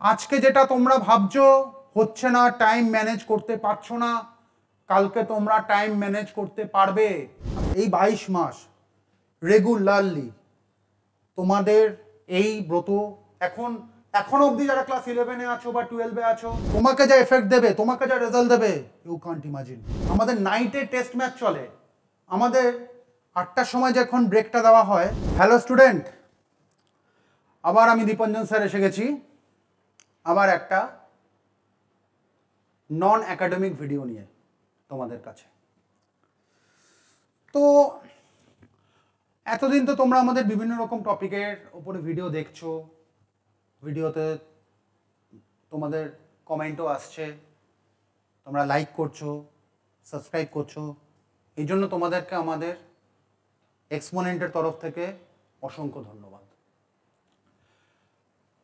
আজকে যেটা তোমরা ভাবছো হচ্ছে না, টাইম ম্যানেজ করতে পারছো না, কালকে তোমরা টাইম ম্যানেজ করতে পারবে। এই 22 মাস রেগুলারলি তোমাদের এই ব্রত এখন অবধি যারা ক্লাস 11-এ আছো বা 12-এ আছো, তোমাকে যা এফেক্ট দেবে, তোমাকে যা রেজাল্ট দেবে, ইউ কান্ট ইমাজিন। আমাদের নাইটে টেস্ট ম্যাচ চলে, আমাদের 8টার সময় যখন ব্রেকটা দেওয়া হয়। হ্যালো স্টুডেন্ট, আবার আমি দীপঞ্জন স্যার এসে গেছি আবার একটা নন একাডেমিক ভিডিও নিয়ে তোমাদের কাছে। তো এতদিন তো তোমরা আমাদের বিভিন্ন রকম টপিকের উপরে ভিডিও দেখছো, ভিডিওতে তোমাদের কমেন্টও আসছে, তোমরা লাইক করছো, সাবস্ক্রাইব করছো, এই জন্য তোমাদেরকে আমাদের এক্সপোনেন্টের তরফ থেকে অসংখ্য ধন্যবাদ।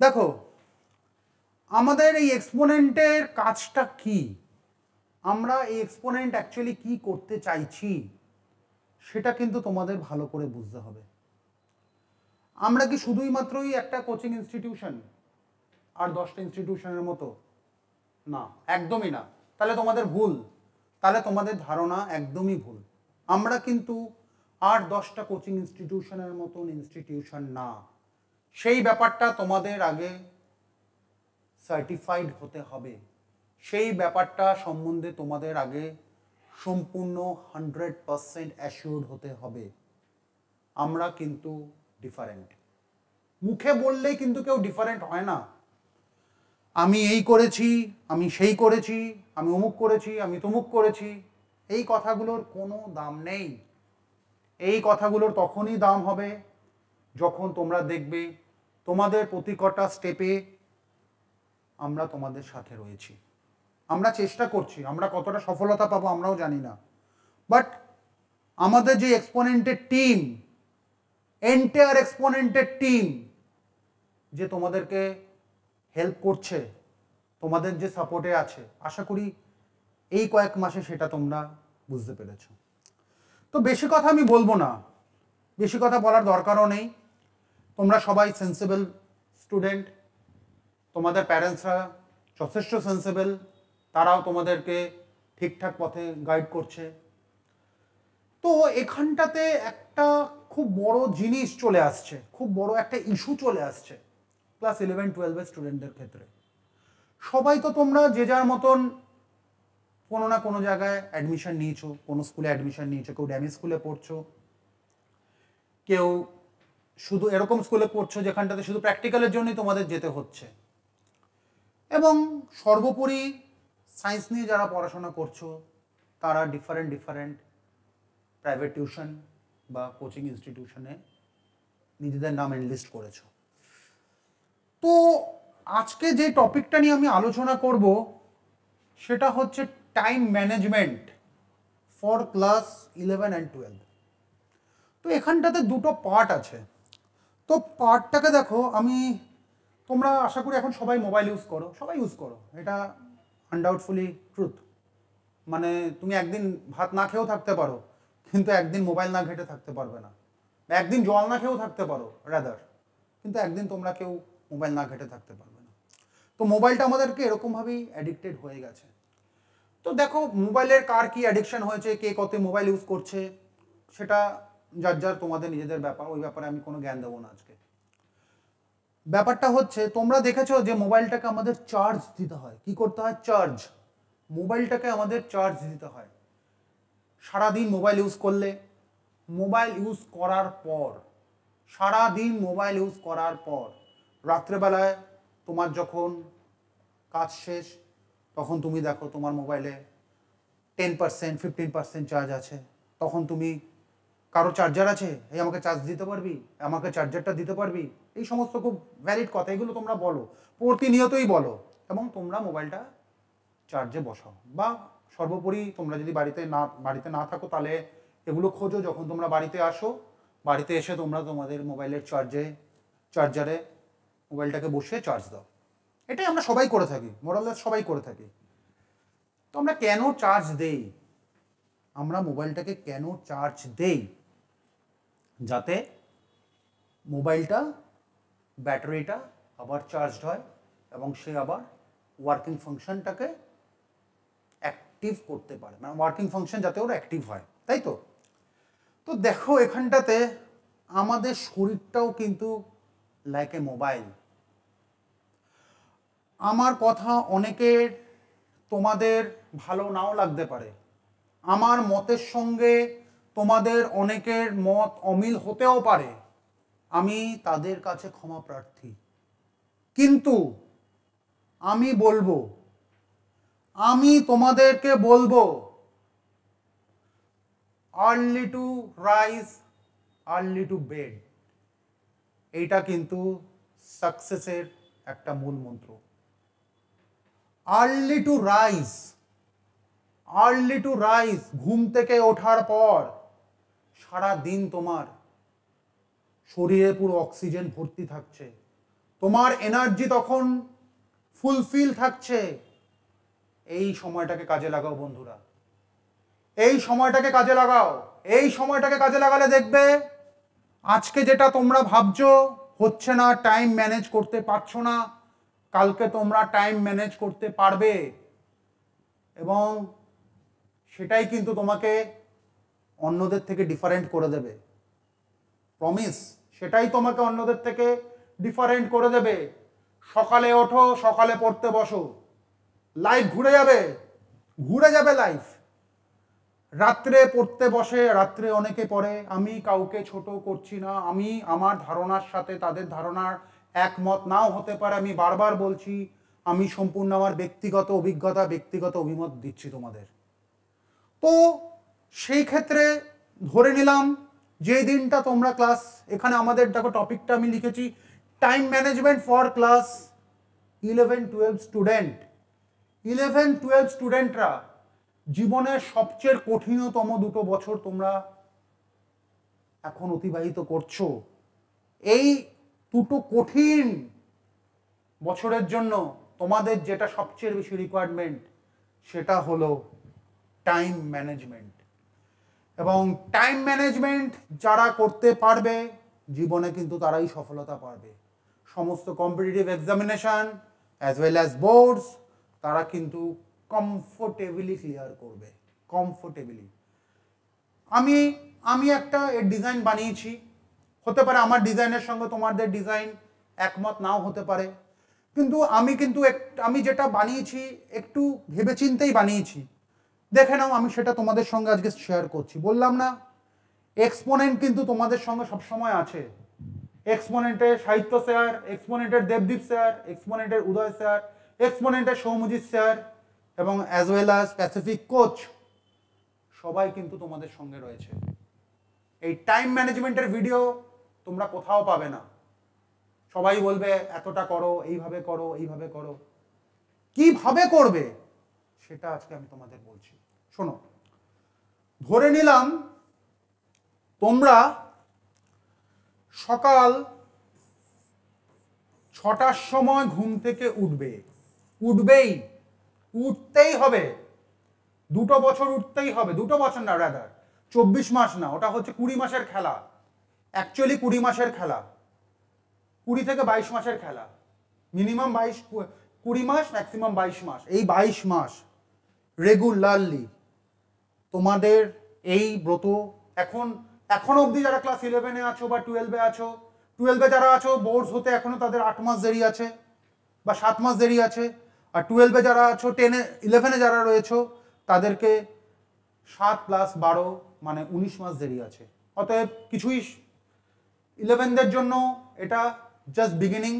দেখো, আমাদের এই এক্সপোনেন্টের কাজটা কি, আমরা এই এক্সপোনেন্ট অ্যাকচুয়ালি কি করতে চাইছি সেটা কিন্তু তোমাদের ভালো করে বুঝতে হবে। আমরা কি শুধুই মাত্রই একটা কোচিং ইনস্টিটিউশন আর 10টা ইনস্টিটিউশনের মতো? না, একদমই না। তাহলে তোমাদের ভুল, তাহলে তোমাদের ধারণা একদমই ভুল। আমরা কিন্তু আর 10টা কোচিং ইনস্টিটিউশনের মতন ইনস্টিটিউশন না। সেই ব্যাপারটা তোমাদের আগে সার্টিফাইড হতে হবে, সেই ব্যাপারটা সম্বন্ধে তোমাদের আগে সম্পূর্ণ 100% অ্যাসিওর্ড হতে হবে। আমরা কিন্তু ডিফারেন্ট। মুখে বললেই কিন্তু কেউ ডিফারেন্ট হয় না। আমি এই করেছি, আমি সেই করেছি, আমি অমুক করেছি, আমি তমুক করেছি, এই কথাগুলোর কোনো দাম নেই। এই কথাগুলোর তখনই দাম হবে যখন তোমরা দেখবে তোমাদের প্রতি কটা স্টেপে আমরা তোমাদের সাথে রয়েছি, আমরা চেষ্টা করছি। আমরা কতটা সফলতা পাবো আমরাও জানি না, বাট আমাদের যে এক্সপোনেন্টের টিম, এন্টায়ার এক্সপোনেন্টের টিম যে তোমাদেরকে হেল্প করছে, তোমাদের যে সাপোর্টে আছে, আশা করি এই কয়েক মাসে সেটা তোমরা বুঝতে পেরেছো। তো বেশি কথা আমি বলবো না, বেশি কথা বলার দরকারও নেই। তোমরা সবাই সেন্সিবল স্টুডেন্ট, তোমাদের প্যারেন্টসরা যথেষ্ট সেন্সিবল, তারাও তোমাদেরকে ঠিকঠাক পথে গাইড করছে। তো এখানটাতে একটা খুব বড় জিনিস চলে আসছে, খুব বড় একটা ইস্যু চলে আসছে ক্লাস 11-12 স্টুডেন্টদের ক্ষেত্রে। সবাই তো তোমরা যে যার মতন কোনো না কোনো জায়গায় অ্যাডমিশন নিয়েছো, কোনো স্কুলে অ্যাডমিশন নিয়েছো, কেউ ড্যামি স্কুলে পড়ছো, কেউ শুধু এরকম স্কুলে পড়ছো যেখানটাতে শুধু প্র্যাকটিক্যালের জন্যই তোমাদের যেতে হচ্ছে, এবং সর্বোপরি সায়েন্স নিয়ে যারা পড়াশোনা করছো তারা ডিফারেন্ট প্রাইভেট টিউশন বা কোচিং ইনস্টিটিউশনে নিজেদের নাম এনলিস্ট করেছো। তো আজকে যে টপিকটা নিয়ে আমি আলোচনা করব সেটা হচ্ছে time management for class 11 and 12। তো এখানটাতে দুটো পার্ট আছে। তো পার্টটাকে দেখো, তোমরা আশা করি এখন সবাই মোবাইল ইউজ করো, সবাই ইউজ করো, এটা আনডাউটফুলি ট্রুথ। মানে তুমি একদিন ভাত না খেয়েও থাকতে পারো, কিন্তু একদিন মোবাইল না ঘেঁটে থাকতে পারবে না। একদিন জল না খেয়েও থাকতে পারো রাদার, কিন্তু একদিন তোমরা কেউ মোবাইল না ঘেঁটে থাকতে পারবে না। তো মোবাইলটা আমাদেরকে এরকমভাবেই অ্যাডিক্টেড হয়ে গেছে। তো দেখো, মোবাইলের কার কি অ্যাডিকশন হয়েছে, কে কত মোবাইল ইউজ করছে, সেটা যার যার তোমাদের নিজেদের ব্যাপার, ওই ব্যাপারে আমি কোনো জ্ঞান দেবো না আজকে। ব্যাপারটা হচ্ছে, তোমরা দেখেছো যে মোবাইলটাকে আমাদের চার্জ দিতে হয়। কি করতে হয়? চার্জ। মোবাইলটাকে আমাদের চার্জ দিতে হয়। সারাদিন মোবাইল ইউজ করলে, মোবাইল ইউজ করার পর, সারাদিন মোবাইল ইউজ করার পর রাত্রেবেলায় তোমার যখন কাজ শেষ, তখন তুমি দেখো তোমার মোবাইলে 10% 15% চার্জ আছে। তখন তুমি, কারো চার্জার আছে, এই আমাকে চার্জ দিতে পারবি, আমাকে চার্জারটা দিতে পারবি, এই সমস্ত খুব ভ্যালিড কথা, এগুলো তোমরা বলো, প্রতিনিয়তই বলো, এবং তোমরা মোবাইলটা চার্জে বসাও। বা সর্বোপরি তোমরা যদি বাড়িতে না থাকো তাহলে এগুলো খোঁজো, যখন তোমরা বাড়িতে আসো, বাড়িতে এসে তোমরা তোমাদের মোবাইলের চার্জারে মোবাইলটাকে বসিয়ে চার্জ দাও। এটাই আমরা সবাই করে থাকি, মোরাললেস সবাই করে থাকি। তো আমরা কেন চার্জ দেই? আমরা মোবাইলটাকে কেন চার্জ দেই? যাতে মোবাইলটা, ব্যাটারিটা আবার চার্জড হয়, এবং সে আবার ওয়ার্কিং ফাংশনটাকে অ্যাক্টিভ করতে পারে, মানে ওয়ার্কিং ফাংশন যাতে ওর অ্যাক্টিভ হয়, তাই তো? তো দেখো এখানটাতে আমাদের শরীরটাও কিন্তু লাইক এ মোবাইল। আমার কথা অনেকের তোমাদের ভালো নাও লাগতে পারে, আমার মতের সঙ্গে তোমাদের অনেকের মত অমিল হতেও পারে, আমি তাদের কাছে ক্ষমা প্রার্থী। কিন্তু আমি বলবো, আমি তোমাদেরকে বলবো, early to rise early to bed, এইটা কিন্তু সাকসেসের একটা মূল মন্ত্র। Early to rise, early to rise, ঘুম থেকে ওঠার পর সারা দিন তোমার শরীরে পুরো অক্সিজেন ভর্তি থাকছে, তোমার এনার্জি তখন ফুলফিল থাকছে। এই সময়টাকে কাজে লাগাও বন্ধুরা, এই সময়টাকে কাজে লাগাও। এই সময়টাকে কাজে লাগালে দেখবে আজকে যেটা তোমরা ভাবছো হচ্ছে না, টাইম ম্যানেজ করতে পারছো না, কালকে তোমরা টাইম ম্যানেজ করতে পারবে। এবং সেটাই কিন্তু তোমাকে অন্যদের থেকে ডিফারেন্ট করে দেবে, প্রমিস, সেটাই তোমাকে অন্যদের থেকে ডিফারেন্ট করে দেবে। সকালে ওঠো, সকালে পড়তে বসো, লাইফ ঘুরে যাবে, ঘুরে যাবে লাইফ। রাত্রে পড়তে বসে, রাত্রে অনেকে পড়ে, আমি কাউকে ছোট করছি না, আমি আমার ধারণার সাথে তাদের ধারণার একমত নাও হতে পারে, আমি বারবার বলছি, আমি সম্পূর্ণ আমার ব্যক্তিগত অভিজ্ঞতা, ব্যক্তিগত অভিমত দিচ্ছি তোমাদের। তো সেই ক্ষেত্রে ধরে নিলাম যে দিনটা তোমরা ক্লাস, এখানে আমাদের দেখো টপিকটা আমি লিখেছি time management for class 11-12 student. 11-12 স্টুডেন্টরা জীবনের সবচেয়ে কঠিনতম 2 বছর তোমরা এখন অতিবাহিত করছো। এই 2 কঠিন বছরের জন্য তোমাদের যেটা সবচেয়ে বেশি রিকোয়ারমেন্ট সেটা হলো টাইম ম্যানেজমেন্ট। এবং টাইম ম্যানেজমেন্ট যারা করতে পারবে জীবনে কিন্তু তারাই সফলতা পাবে। সমস্ত competitive examination as well as boards তারা কিন্তু কমফোর্টেবলি ক্লিয়ার করবে, কমফোর্টেবলি। আমি একটা এর ডিজাইন বানিয়েছি, হতে পারে আমার ডিজাইনের সঙ্গে তোমাদের ডিজাইন একমত নাও হতে পারে, কিন্তু আমি যেটা বানিয়েছি একটু ভেবেচিন্তেই বানিয়েছি। দেখে নাও, আমি সেটা তোমাদের সঙ্গে আজকে শেয়ার করছি। বললাম না এক্সপোনেন্ট কিন্তু তোমাদের সঙ্গে সবসময় আছে। এক্সপোনেন্টের সাহিত্য স্যার, এক্সপোনেন্টের দেবদীপ স্যার, এক্সপোনেন্টের উদয় স্যার, এক্সপোনেন্টের সৌমজিৎ স্যার এবং as well as Pacific coach, সবাই কিন্তু তোমাদের সঙ্গে রয়েছে। এই টাইম ম্যানেজমেন্টের ভিডিও তোমরা কোথাও পাবে না। সবাই বলবে এতটা করো, এইভাবে করো, এইভাবে করো। কিভাবে করবে সেটা আজকে আমি তোমাদের বলছি। শোনো, ধরে নিলাম তোমরা সকাল 6টার সময় ঘুম থেকে উঠবেই, উঠতেই হবে। 2 বছর উঠতেই হবে, 2 বছর না, রাদার 24 মাস না, ওটা হচ্ছে 20 মাসের খেলা। অ্যাকচুয়ালি 20 মাসের খেলা, 20 থেকে 22 মাসের খেলা। মিনিমাম 20 মাস, ম্যাক্সিমাম 22 মাস। এই 22 মাস রেগুলারলি তোমাদের এই ব্রত, এখন অবধি যারা ক্লাস 11-এ আছো বা 12-এ আছো, 12-এ যারা আছো বোর্ডস হতে এখনো তাদের 8 মাস দেরি আছে বা 7 মাস দেরি আছে। আর 12-এ যারা আছো, 11-এ যারা রয়েছো তাদেরকে 7 + 12 মানে 19 মাস দেরি আছে। অতএব কিছুই 11দের জন্য এটা জাস্ট বিগিনিং,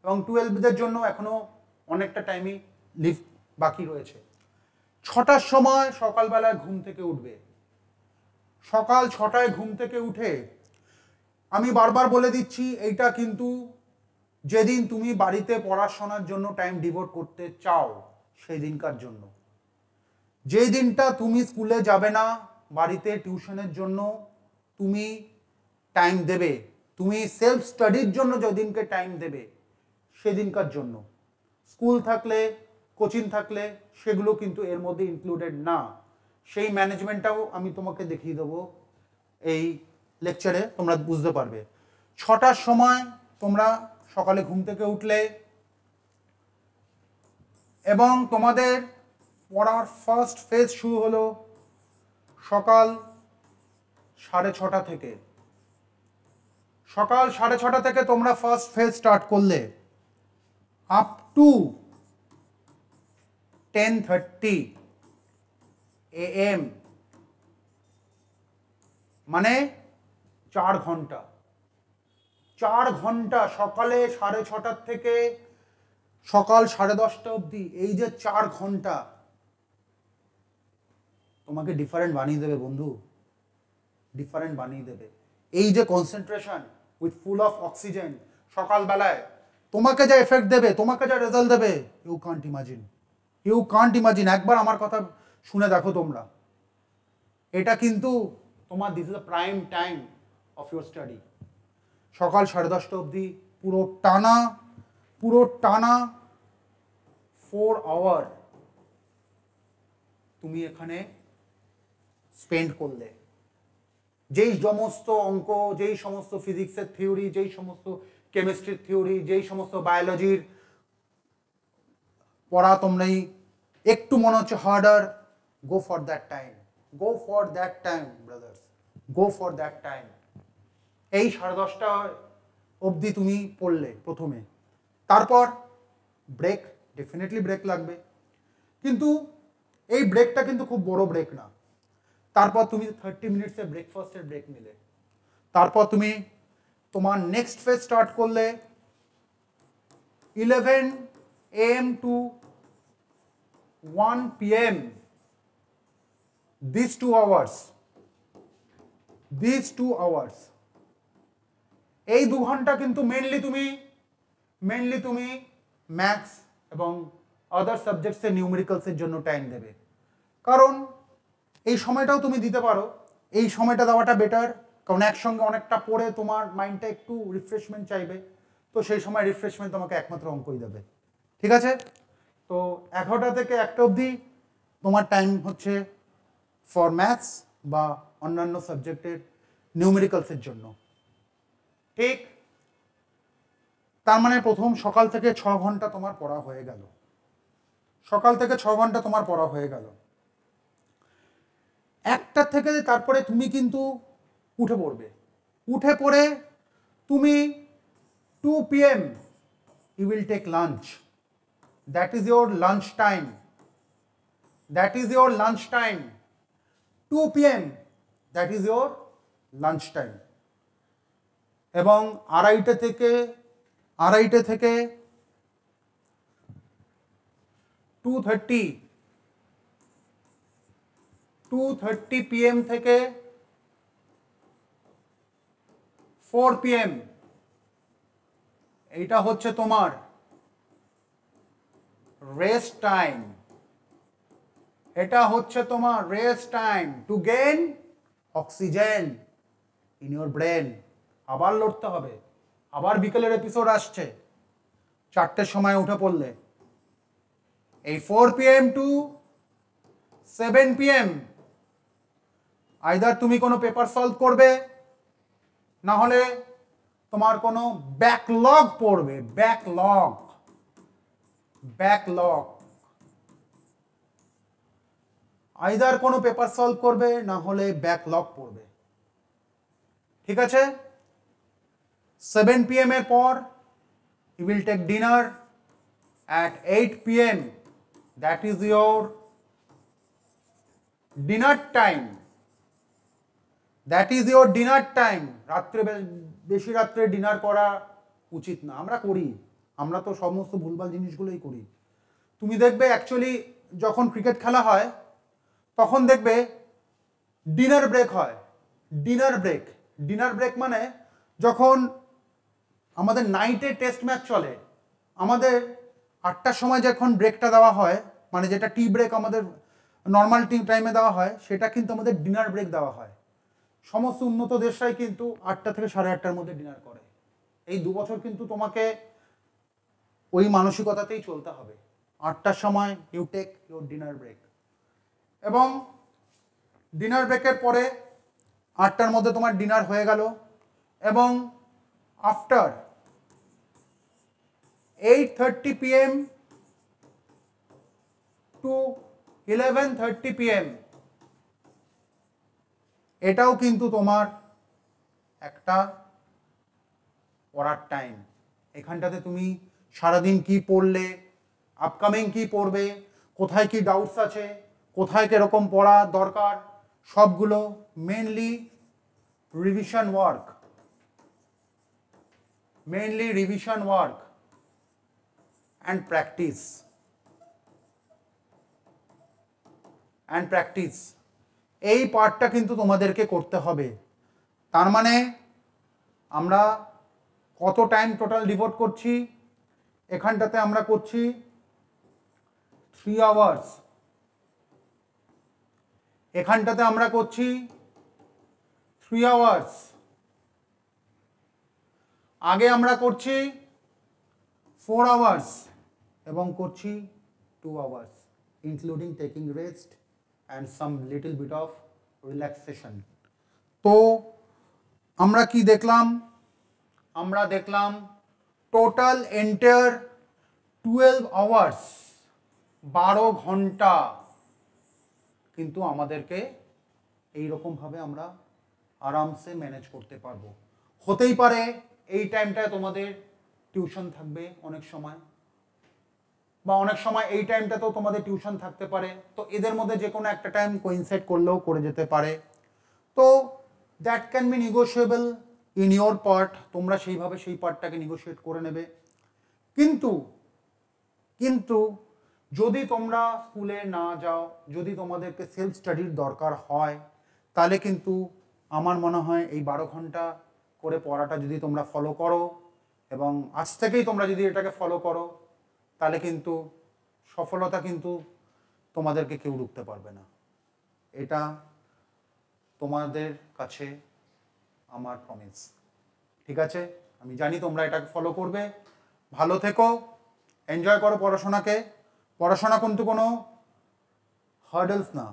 এবং 12দের জন্য এখনো অনেকটা টাইমই লিভ বাকি রয়েছে। 6টার সময় সকালবেলায় ঘুম থেকে উঠবে। সকাল 6টায় ঘুম থেকে উঠে, আমি বারবার বলে দিচ্ছি, এইটা কিন্তু যেদিন তুমি বাড়িতে পড়াশোনার জন্য টাইম ডিভোট করতে চাও সেই দিনকার জন্য। যেই দিনটা তুমি স্কুলে যাবে না, বাড়িতে টিউশনের জন্য তুমি টাইম দেবে, তুমি সেলফ স্টাডির জন্য যেদিনকে টাইম দেবে সেদিনকার জন্য। স্কুল থাকলে, কোচিং থাকলে সেগুলো কিন্তু এর মধ্যে ইনক্লুডেড না। সেই ম্যানেজমেন্টটাও আমি তোমাকে দেখিয়ে দেবো এই লেকচারে, তোমরা বুঝতে পারবে। 6টার সময় তোমরা সকালে ঘুম থেকে উঠলে, এবং তোমাদের পড়ার ফার্স্ট ফেজ শুরু হলো সকাল 6:30 থেকে। সকাল 6:30 থেকে তোমরা ফার্স্ট ফেজ স্টার্ট করলে আপ টু 10:30 AM, মানে 4 ঘন্টা। 4 ঘন্টা সকালে 6:30 থেকে সকাল 10:30 অবধি, এই যে 4 ঘন্টা তোমাকে ডিফারেন্ট বানিয়ে দেবে বন্ধু, ডিফারেন্ট বানিয়ে দেবে। এই যে concentration with full of oxygen সকালবেলায় তোমাকে যা এফেক্ট দেবে, তোমাকে যা রেজাল্ট দেবে, you can't imagine, you can't imagine. একবার আমার কথা শুনে দেখো তোমরা, এটা কিন্তু তোমার this is the prime time of your study. সকাল 10:30 অবধি পুরো টানা 4 আওয়ার তুমি এখানে স্পেন্ড করলে। যেই সমস্ত অঙ্ক, যেই সমস্ত ফিজিক্সের থিওরি, যেই সমস্ত কেমিস্ট্রির থিওরি, যেই সমস্ত বায়োলজির পড়া তোমরাই একটু মনে হচ্ছে harder, go for that time, go for that time brothers, go for that time. এই 10:30 অবধি তুমি পড়লে প্রথমে, তারপর ব্রেক, ডেফিনেটলি ব্রেক লাগবে, কিন্তু এই ব্রেকটা কিন্তু খুব বড় ব্রেক না। তারপর তুমি 30 মিনিটসের ব্রেকফাস্টের ব্রেক নিলে, তারপর তুমি তোমার নেক্সট ফেজ স্টার্ট করলে 11 AM to 1 PM, these 2 hours, এই 2 ঘন্টা কিন্তু মেনলি তুমি ম্যাথস এবং আদার সাবজেক্টসের নিউমেরিক্যালসের জন্য টাইম দেবে। কারণ এই সময়টাও তুমি দিতে পারো, এই সময়টা দেওয়াটা বেটার, কারণ একসঙ্গে অনেকটা পড়ে তোমার মাইন্ডটা একটু রিফ্রেশমেন্ট চাইবে, তো সেই সময় রিফ্রেশমেন্ট তোমাকে একমাত্র অঙ্কই দেবে। ঠিক আছে, তো 11টা থেকে 1টা অবধি তোমার টাইম হচ্ছে ফর ম্যাথস বা অন্যান্য সাবজেক্টের নিউমেরিক্যালসের জন্য। ঠিক, তার মানে প্রথম সকাল থেকে 6 ঘন্টা তোমার পড়া হয়ে গেল, সকাল থেকে 6 ঘন্টা তোমার পড়া হয়ে গেল। 1টা থেকে তারপরে তুমি কিন্তু উঠে পড়বে, উঠে পড়ে তুমি 2 PM you will take lunch, that is your lunch time, that is your lunch time, 2 PM that is your lunch time। এবং 2:30 থেকে 2:30 PM থেকে 4 PM, এইটা হচ্ছে তোমার রেস্ট টাইম, এটা হচ্ছে তোমার rest time to gain oxygen in your brain. আবার লড়তে হবে, আবার বিকেলের এপিসোড আসছে, 4টের সময় উঠে পড়লে এই 4 PM টু 7 PM আইদার তুমি কোনো পেপার সলভ করবে, না হলে তোমার কোনো ব্যাকলগ পড়বে, ব্যাকলগ আইদার কোনো পেপার সলভ করবে, না হলে ব্যাকলগ পড়বে। ঠিক আছে, 7 PM এর পর you will take dinner at 8 PM, that is your dinner time, that is your dinner time। রাত্রে বেশি রাত্রে ডিনার করা উচিত না, আমরা করি, আমরা তো সমস্ত ভুলভাল জিনিসগুলোই করি। তুমি দেখবে অ্যাকচুয়ালি যখন ক্রিকেট খেলা হয় তখন দেখবে ডিনার ব্রেক হয়, ডিনার ব্রেক মানে যখন আমাদের নাইটে টেস্ট ম্যাচ চলে, আমাদের 8টার সময় যখন ব্রেকটা দেওয়া হয়, মানে যেটা টি ব্রেক আমাদের নর্মাল টি টাইমে দেওয়া হয়, সেটা কিন্তু আমাদের ডিনার ব্রেক দেওয়া হয়। সমস্ত উন্নত দেশরাই কিন্তু 8টা থেকে 8:30টার মধ্যে ডিনার করে। এই 2 বছর কিন্তু তোমাকে ওই মানসিকতাতেই চলতে হবে, 8টার সময় you take your dinner break. এবং ডিনার ব্রেকের পরে 8টার মধ্যে তোমার ডিনার হয়ে গেল, এবং আফটার 8:30 PM টু 11:30 PM, এটাও কিন্তু তোমার একটা পড়ার টাইম। এখানটাতে তুমি সারাদিন কি পড়লে, আপকামিং কি পড়বে, কোথায় কি ডাউটস আছে, কোথায় কিরকম পড়া দরকার, সবগুলো mainly revision work, and practice, এই পার্টটা কিন্তু তোমাদেরকে করতে হবে। তার মানে আমরা কত টাইম টোটাল ডিভোট করছি, এখানটাতে আমরা করছি 3 আওয়ার্স, এখানটাতে আমরা করছি 3 আওয়ার্স, আগে আমরা করছি 4 আওয়ার্স এবং করছি 2 hours, including taking rest and some little bit of relaxation. তো আমরা কি দেখলাম? আমরা দেখলাম টোটাল এন্টায়ার 12 আওয়ার্স, 12 ঘন্টা কিন্তু আমাদেরকে এইরকমভাবে আমরা আরামসে ম্যানেজ করতে পারবো। হতেই পারে এই টাইমটায় তোমাদের টিউশন থাকবে অনেক সময়, বা অনেক সময় এই টাইমটাতেও তোমাদের টিউশন থাকতে পারে, তো এদের মধ্যে যে কোনো একটা টাইম কোইনসাইড করলেও করে যেতে পারে। তো that can be negotiable in your part, তোমরা সেইভাবে সেই পার্টটাকে নেগোশিয়েট করে নেবে। কিন্তু যদি তোমরা স্কুলে না যাও, যদি তোমাদেরকে সেলফ স্টাডির দরকার হয়, তাহলে কিন্তু আমার মনে হয় এই 12 ঘন্টা করে পড়াটা যদি তোমরা ফলো করো, এবং আজ থেকেই তোমরা যদি এটাকে ফলো করো, তাহলে কিন্তু সফলতা কিন্তু তোমাদেরকে কেউ রুখতে পারবে না। এটা তোমাদের কাছে আমার প্রমিস, ঠিক আছে? আমি জানি তোমরা এটাকে ফলো করবে। ভালো থেকো, এনজয় করো পড়াশোনাকে। পড়াশোনা কিন্তু কোনো হার্ডলস না,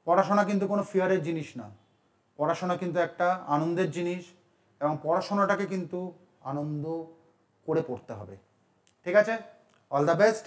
পড়াশোনা কিন্তু কোনো ফিয়ারের জিনিস না, পড়াশোনা কিন্তু একটা আনন্দের জিনিস, এবং পড়াশোনাটাকে কিন্তু আনন্দ করে পড়তে হবে, ঠিক আছে? All the best.